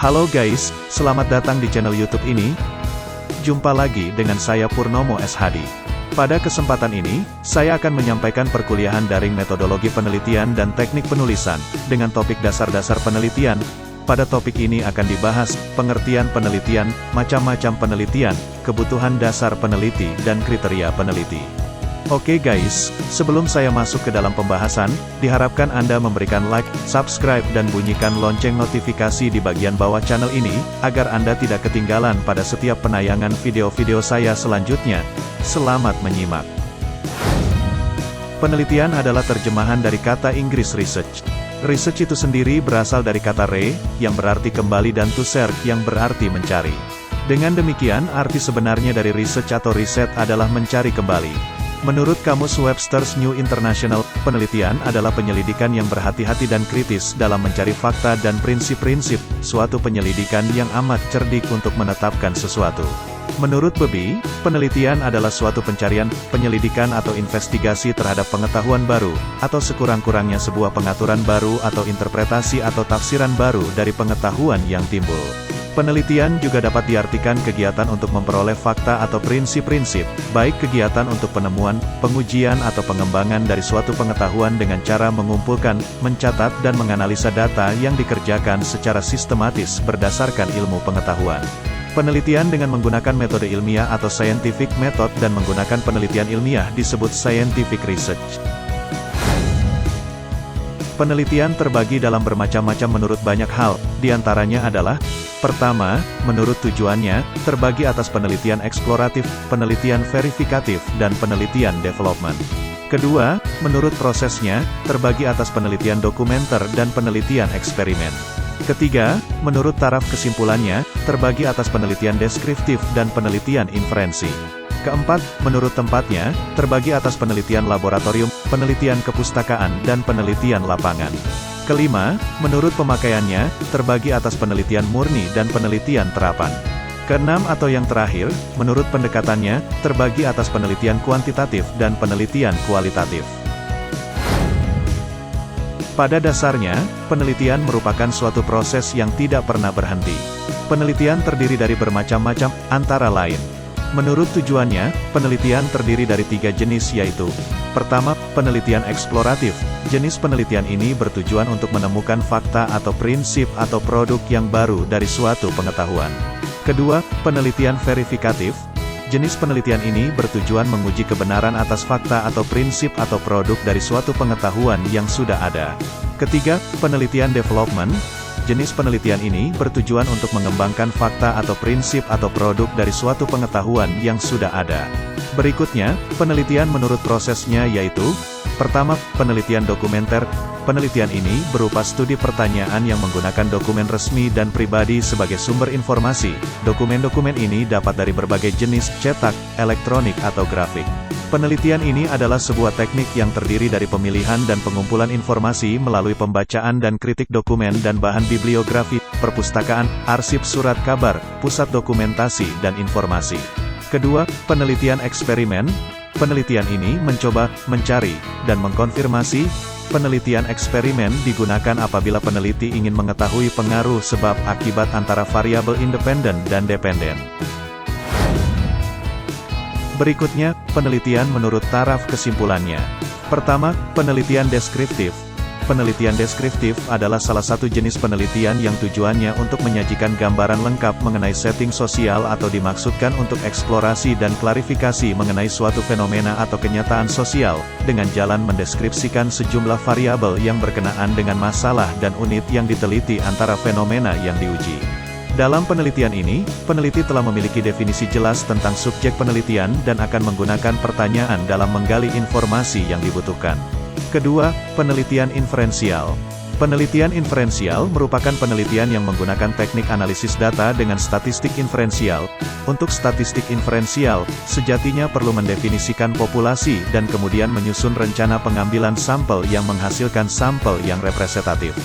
Halo guys, selamat datang di channel YouTube ini. Jumpa lagi dengan saya Purnomo S. Hadi. Pada kesempatan ini, saya akan menyampaikan perkuliahan daring metodologi penelitian dan teknik penulisan, dengan topik dasar-dasar penelitian. Pada topik ini akan dibahas, pengertian penelitian, macam-macam penelitian, kebutuhan dasar peneliti dan kriteria peneliti. Oke guys, sebelum saya masuk ke dalam pembahasan, diharapkan Anda memberikan like, subscribe dan bunyikan lonceng notifikasi di bagian bawah channel ini, agar Anda tidak ketinggalan pada setiap penayangan video-video saya selanjutnya. Selamat menyimak. Penelitian adalah terjemahan dari kata Inggris research. Research itu sendiri berasal dari kata re, yang berarti kembali dan to search yang berarti mencari. Dengan demikian, arti sebenarnya dari research atau riset adalah mencari kembali. Menurut Kamus Webster's New International, penelitian adalah penyelidikan yang berhati-hati dan kritis dalam mencari fakta dan prinsip-prinsip, suatu penyelidikan yang amat cerdik untuk menetapkan sesuatu. Menurut Bebi, penelitian adalah suatu pencarian, penyelidikan atau investigasi terhadap pengetahuan baru, atau sekurang-kurangnya sebuah pengaturan baru atau interpretasi atau tafsiran baru dari pengetahuan yang timbul. Penelitian juga dapat diartikan kegiatan untuk memperoleh fakta atau prinsip-prinsip, baik kegiatan untuk penemuan, pengujian atau pengembangan dari suatu pengetahuan dengan cara mengumpulkan, mencatat dan menganalisa data yang dikerjakan secara sistematis berdasarkan ilmu pengetahuan. Penelitian dengan menggunakan metode ilmiah atau scientific method dan menggunakan penelitian ilmiah disebut scientific research. Penelitian terbagi dalam bermacam-macam menurut banyak hal, diantaranya adalah: pertama, menurut tujuannya, terbagi atas penelitian eksploratif, penelitian verifikatif, dan penelitian development. Kedua, menurut prosesnya, terbagi atas penelitian dokumenter dan penelitian eksperimen. Ketiga, menurut taraf kesimpulannya, terbagi atas penelitian deskriptif dan penelitian inferensi. Keempat, menurut tempatnya, terbagi atas penelitian laboratorium, penelitian kepustakaan, dan penelitian lapangan. Kelima, menurut pemakaiannya, terbagi atas penelitian murni dan penelitian terapan. Keenam atau yang terakhir, menurut pendekatannya, terbagi atas penelitian kuantitatif dan penelitian kualitatif. Pada dasarnya, penelitian merupakan suatu proses yang tidak pernah berhenti. Penelitian terdiri dari bermacam-macam, antara lain: menurut tujuannya, penelitian terdiri dari 3 jenis yaitu: pertama, penelitian eksploratif. Jenis penelitian ini bertujuan untuk menemukan fakta atau prinsip atau produk yang baru dari suatu pengetahuan. Kedua, penelitian verifikatif. Jenis penelitian ini bertujuan menguji kebenaran atas fakta atau prinsip atau produk dari suatu pengetahuan yang sudah ada. Ketiga, penelitian development. Jenis penelitian ini bertujuan untuk mengembangkan fakta atau prinsip atau produk dari suatu pengetahuan yang sudah ada. Berikutnya, penelitian menurut prosesnya yaitu: pertama, penelitian dokumenter. Penelitian ini berupa studi pertanyaan yang menggunakan dokumen resmi dan pribadi sebagai sumber informasi. Dokumen-dokumen ini dapat dari berbagai jenis, cetak, elektronik atau grafik. Penelitian ini adalah sebuah teknik yang terdiri dari pemilihan dan pengumpulan informasi melalui pembacaan dan kritik dokumen dan bahan bibliografi, perpustakaan, arsip surat kabar, pusat dokumentasi dan informasi. Kedua, penelitian eksperimen. Penelitian ini mencoba, mencari, dan mengkonfirmasi. Penelitian eksperimen digunakan apabila peneliti ingin mengetahui pengaruh sebab akibat antara variabel independen dan dependen. Berikutnya, penelitian menurut taraf kesimpulannya. Pertama, penelitian deskriptif. Penelitian deskriptif adalah salah satu jenis penelitian yang tujuannya untuk menyajikan gambaran lengkap mengenai setting sosial atau dimaksudkan untuk eksplorasi dan klarifikasi mengenai suatu fenomena atau kenyataan sosial, dengan jalan mendeskripsikan sejumlah variabel yang berkenaan dengan masalah dan unit yang diteliti antara fenomena yang diuji. Dalam penelitian ini, peneliti telah memiliki definisi jelas tentang subjek penelitian dan akan menggunakan pertanyaan dalam menggali informasi yang dibutuhkan. Kedua, penelitian inferensial. Penelitian inferensial merupakan penelitian yang menggunakan teknik analisis data dengan statistik inferensial. Untuk statistik inferensial, sejatinya perlu mendefinisikan populasi dan kemudian menyusun rencana pengambilan sampel yang menghasilkan sampel yang representatif.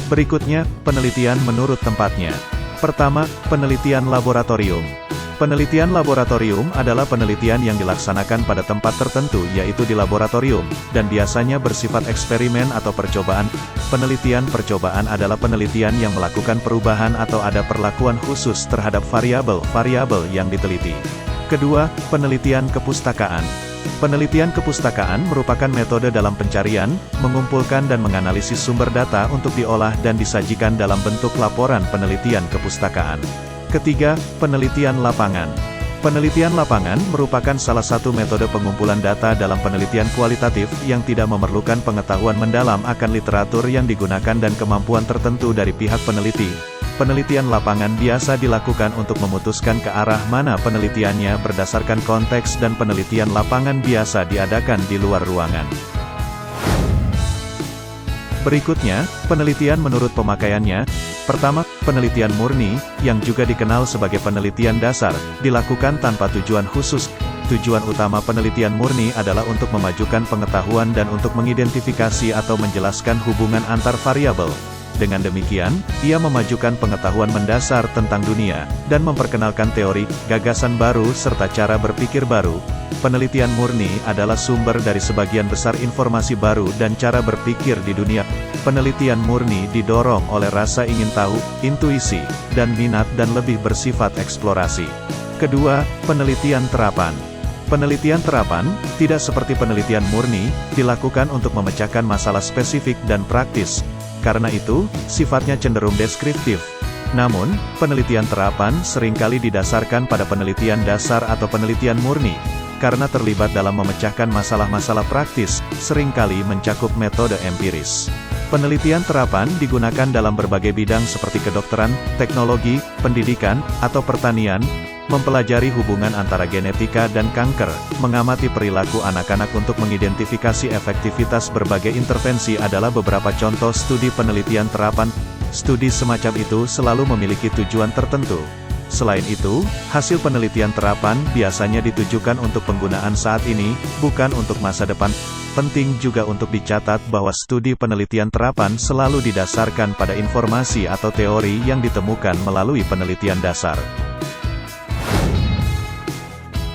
Berikutnya, penelitian menurut tempatnya. Pertama, penelitian laboratorium. Penelitian laboratorium adalah penelitian yang dilaksanakan pada tempat tertentu yaitu di laboratorium, dan biasanya bersifat eksperimen atau percobaan. Penelitian percobaan adalah penelitian yang melakukan perubahan atau ada perlakuan khusus terhadap variabel-variabel yang diteliti. Kedua, penelitian kepustakaan. Penelitian kepustakaan merupakan metode dalam pencarian, mengumpulkan dan menganalisis sumber data untuk diolah dan disajikan dalam bentuk laporan penelitian kepustakaan. Ketiga, penelitian lapangan. Penelitian lapangan merupakan salah satu metode pengumpulan data dalam penelitian kualitatif yang tidak memerlukan pengetahuan mendalam akan literatur yang digunakan dan kemampuan tertentu dari pihak peneliti. Penelitian lapangan biasa dilakukan untuk memutuskan ke arah mana penelitiannya berdasarkan konteks, dan penelitian lapangan biasa diadakan di luar ruangan. Berikutnya, penelitian menurut pemakaiannya. Pertama, penelitian murni, yang juga dikenal sebagai penelitian dasar, dilakukan tanpa tujuan khusus. Tujuan utama penelitian murni adalah untuk memajukan pengetahuan dan untuk mengidentifikasi atau menjelaskan hubungan antar variabel. Dengan demikian, ia memajukan pengetahuan mendasar tentang dunia, dan memperkenalkan teori, gagasan baru serta cara berpikir baru. Penelitian murni adalah sumber dari sebagian besar informasi baru dan cara berpikir di dunia. Penelitian murni didorong oleh rasa ingin tahu, intuisi, dan minat, dan lebih bersifat eksplorasi. Kedua, penelitian terapan. Penelitian terapan, tidak seperti penelitian murni, dilakukan untuk memecahkan masalah spesifik dan praktis. Karena itu, sifatnya cenderung deskriptif. Namun, penelitian terapan seringkali didasarkan pada penelitian dasar atau penelitian murni. Karena terlibat dalam memecahkan masalah-masalah praktis, seringkali mencakup metode empiris. Penelitian terapan digunakan dalam berbagai bidang seperti kedokteran, teknologi, pendidikan, atau pertanian, mempelajari hubungan antara genetika dan kanker, mengamati perilaku anak-anak untuk mengidentifikasi efektivitas berbagai intervensi adalah beberapa contoh studi penelitian terapan. Studi semacam itu selalu memiliki tujuan tertentu. Selain itu, hasil penelitian terapan biasanya ditujukan untuk penggunaan saat ini, bukan untuk masa depan. Penting juga untuk dicatat bahwa studi penelitian terapan selalu didasarkan pada informasi atau teori yang ditemukan melalui penelitian dasar.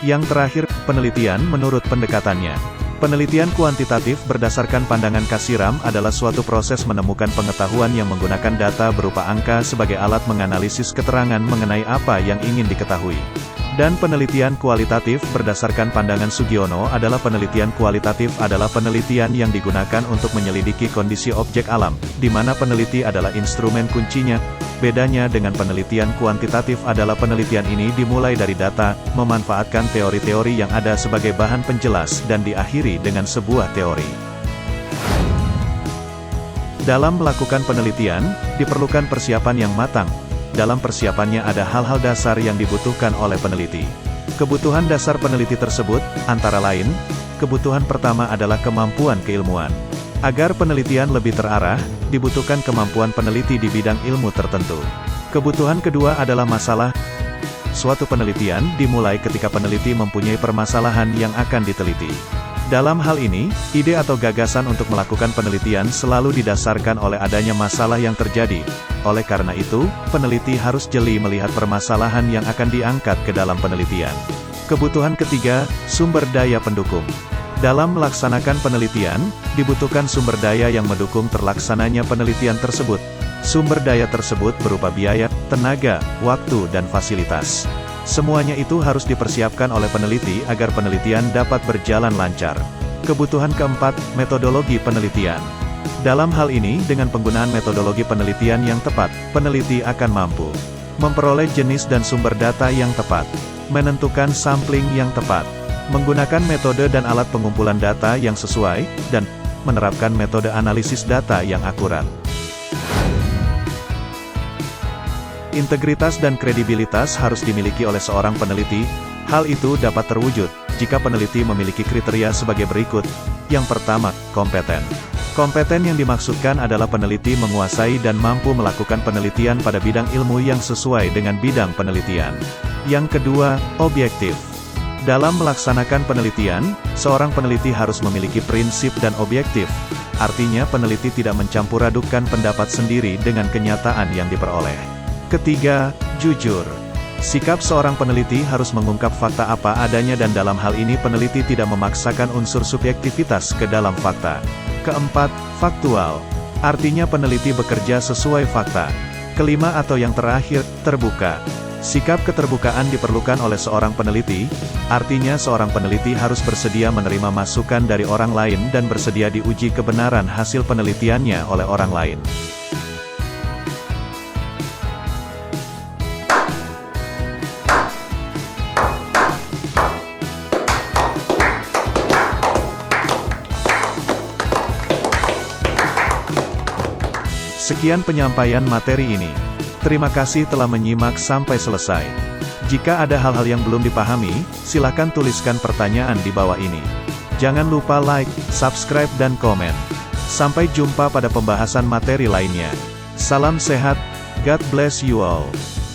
Yang terakhir, penelitian menurut pendekatannya. Penelitian kuantitatif berdasarkan pandangan Kasiram adalah suatu proses menemukan pengetahuan yang menggunakan data berupa angka sebagai alat menganalisis keterangan mengenai apa yang ingin diketahui. Dan penelitian kualitatif berdasarkan pandangan Sugiono adalah penelitian kualitatif adalah penelitian yang digunakan untuk menyelidiki kondisi objek alam, di mana peneliti adalah instrumen kuncinya. Bedanya dengan penelitian kuantitatif adalah penelitian ini dimulai dari data, memanfaatkan teori-teori yang ada sebagai bahan penjelas, dan diakhiri dengan sebuah teori. Dalam melakukan penelitian, diperlukan persiapan yang matang. Dalam persiapannya ada hal-hal dasar yang dibutuhkan oleh peneliti. Kebutuhan dasar peneliti tersebut, antara lain, kebutuhan pertama adalah kemampuan keilmuan. Agar penelitian lebih terarah, dibutuhkan kemampuan peneliti di bidang ilmu tertentu. Kebutuhan kedua adalah masalah. Suatu penelitian dimulai ketika peneliti mempunyai permasalahan yang akan diteliti. Dalam hal ini, ide atau gagasan untuk melakukan penelitian selalu didasarkan oleh adanya masalah yang terjadi. Oleh karena itu, peneliti harus jeli melihat permasalahan yang akan diangkat ke dalam penelitian. Kebutuhan ketiga, sumber daya pendukung. Dalam melaksanakan penelitian, dibutuhkan sumber daya yang mendukung terlaksananya penelitian tersebut. Sumber daya tersebut berupa biaya, tenaga, waktu, dan fasilitas. Semuanya itu harus dipersiapkan oleh peneliti agar penelitian dapat berjalan lancar. Kebutuhan keempat, metodologi penelitian. Dalam hal ini, dengan penggunaan metodologi penelitian yang tepat, peneliti akan mampu memperoleh jenis dan sumber data yang tepat, menentukan sampling yang tepat, menggunakan metode dan alat pengumpulan data yang sesuai, dan menerapkan metode analisis data yang akurat. Integritas dan kredibilitas harus dimiliki oleh seorang peneliti. Hal itu dapat terwujud jika peneliti memiliki kriteria sebagai berikut. Yang pertama, kompeten. Kompeten yang dimaksudkan adalah peneliti menguasai dan mampu melakukan penelitian pada bidang ilmu yang sesuai dengan bidang penelitian. Yang kedua, objektif. Dalam melaksanakan penelitian, seorang peneliti harus memiliki prinsip dan objektif. Artinya peneliti tidak mencampur adukkan pendapat sendiri dengan kenyataan yang diperoleh. Ketiga, jujur. Sikap seorang peneliti harus mengungkap fakta apa adanya dan dalam hal ini peneliti tidak memaksakan unsur subjektivitas ke dalam fakta. Keempat, faktual. Artinya peneliti bekerja sesuai fakta. Kelima atau yang terakhir, terbuka. Sikap keterbukaan diperlukan oleh seorang peneliti, artinya seorang peneliti harus bersedia menerima masukan dari orang lain dan bersedia diuji kebenaran hasil penelitiannya oleh orang lain. Sekian penyampaian materi ini. Terima kasih telah menyimak sampai selesai. Jika ada hal-hal yang belum dipahami, silakan tuliskan pertanyaan di bawah ini. Jangan lupa like, subscribe dan komen. Sampai jumpa pada pembahasan materi lainnya. Salam sehat, God bless you all.